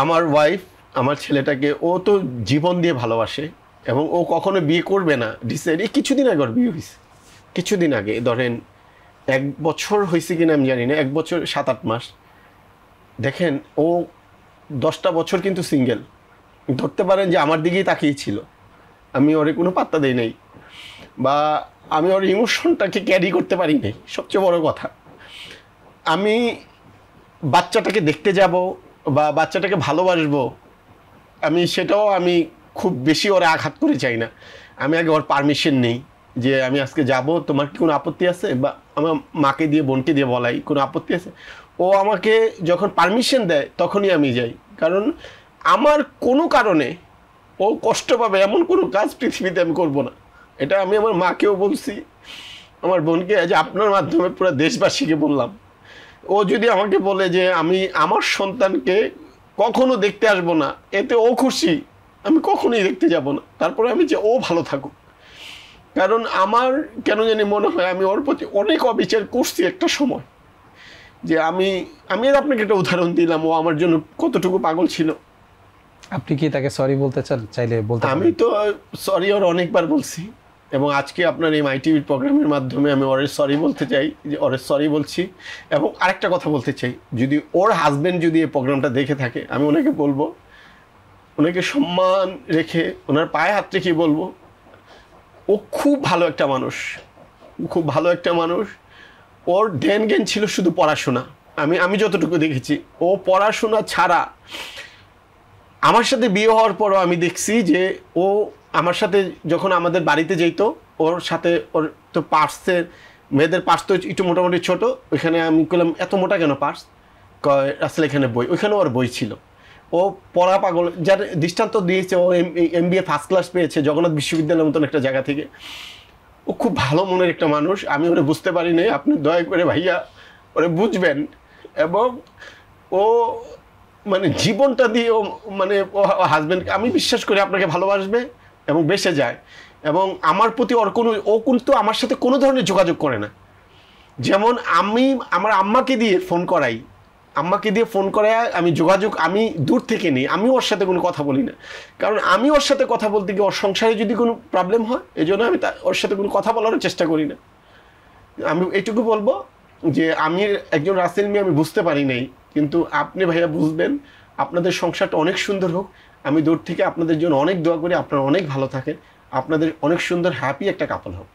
আমার ওয়াইফ আমার ছেলেটাকে ও তো জীবন দিয়ে ভালোবাসে এবং ও কখনো বিয়ে করবে না ডিসাইড। এই কিছুদিন আগে ওর বিয়ে হয়েছে, কিছুদিন আগে, ধরেন 1 বছর হয়েছে কিনা আমি জানি না, 1 বছর 7-8 মাস। দেখেন ও 10টা বছর কিন্তু সিঙ্গেল, ধরতে পারেন যে আমার দিকেই তাকিয়েছিল। আমি ওরে কোনো পাত্তা দেই নাই বা আমি ওর ইমোশনটাকে ক্যারি করতে পারি নাই। সবচেয়ে বড় কথা, আমি বাচ্চাটাকে দেখতে যাব বা বাচ্চাটাকে ভালোবাসবো, আমি সেটাও আমি খুব বেশি ওরে আঘাত করে চাই না। আমি আগে ওর পারমিশন নেই যে আমি আজকে যাব, তোমার কি কোনো আপত্তি আছে, বা আমার মাকে দিয়ে বোনকে দিয়ে বলাই কোনো আপত্তি আছে। ও আমাকে যখন পারমিশন দেয় তখনই আমি যাই, কারণ আমার কোনো কারণে ও কষ্ট পাবে এমন কোনো কাজ পৃথিবীতে আমি করব না। এটা আমি আমার মাকেও বলছি, আমার বোনকে, যে আপনার মাধ্যমে পুরো দেশবাসীকে বললাম। ও যদি আমাকে বলে যে আমি আমার সন্তানকে কখনো দেখতে আসবো না, এতে ও খুশি, আমি কখনোই দেখতে যাব না। তারপরে আমি যে ও ভালো থাকুক, কারণ আমার কেন জানি মনে হয় আমি ওর প্রতি অনেক অবিচার করছি একটা সময়। যে আমি আপনাকে একটা উদাহরণ দিলাম, ও আমার জন্য কতটুকু পাগল ছিল। আপনি কি তাকে সরি বলতে চান? চাইলে বলতে পারেন। আমি তো সরি ওর অনেকবার বলছি, এবং আজকে আপনার এই মাই টিভির প্রোগ্রামের মাধ্যমে আমি ওর সরি বলতে চাই, যে ওর সরি বলছি। এবং আরেকটা কথা বলতে চাই, যদি ওর হাজব্যান্ড যদি এই প্রোগ্রামটা দেখে থাকে, আমি ওনাকে বলবো, ওনাকে সম্মান রেখে ওনার পায়ে হাত রেখে বলবো, ও খুব ভালো একটা মানুষ, খুব ভালো একটা মানুষ। ওর ধ্যান জ্ঞান ছিল শুধু পড়াশোনা। আমি যতটুকু দেখেছি, ও পড়াশোনা ছাড়া, আমার সাথে বিয়ে হওয়ার পরও আমি দেখছি যে ও আমার সাথে যখন আমাদের বাড়িতে যেত, ওর সাথে ওর তো পার্সের, মেয়েদের পার্স তো একটু মোটামুটি ছোট, ওইখানে আমি বললাম এত মোটা কেন পার্স, আসলে এখানে বই, ওইখানে ওর বই ছিল। ও পড়া পাগল, যার দৃষ্টান্ত দিয়েছে, ও MBA ফার্স্ট ক্লাস পেয়েছে জগন্নাথ বিশ্ববিদ্যালয়ের মতন একটা জায়গা থেকে। ও খুব ভালো মনের একটা মানুষ, আমি ওরে বুঝতে পারি নাই। আপনি দয়া করে ভাইয়া ওরে বুঝবেন, এবং ও মানে জীবনটা দিয়ে ও মানে ও হাজব্যান্ডকে আমি বিশ্বাস করি আপনাকে ভালোবাসবে এবং বেসে যায়। এবং আমার প্রতি ওর কোনো, ও কিন্তু আমার সাথে কোনো ধরনের যোগাযোগ করে না। যেমন আমি আমার আম্মাকে দিয়ে ফোন করাই, আমি যোগাযোগ আমি দূর থেকে নিই, আমি ওর সাথে কোনো কথা বলি না। কারণ আমি ওর সাথে কথা বলতে গিয়ে ওর সংসারে যদি কোনো প্রবলেম হয়, এই জন্য আমি ওর সাথে কোনো কথা বলার চেষ্টা করি না। আমি এইটুকু বলবো যে আমি একজন রাসেল মিয়া, আমি বুঝতে পারি নাই, কিন্তু আপনি ভাইয়া বুঝবেন। আপনাদের সংসারটা অনেক সুন্দর হোক, আমি দূর থেকে আপনাদের জন্য অনেক দোয়া করি, আপনারা অনেক ভালো থাকেন, আপনাদের অনেক সুন্দর হ্যাপি একটা কাপল হোক।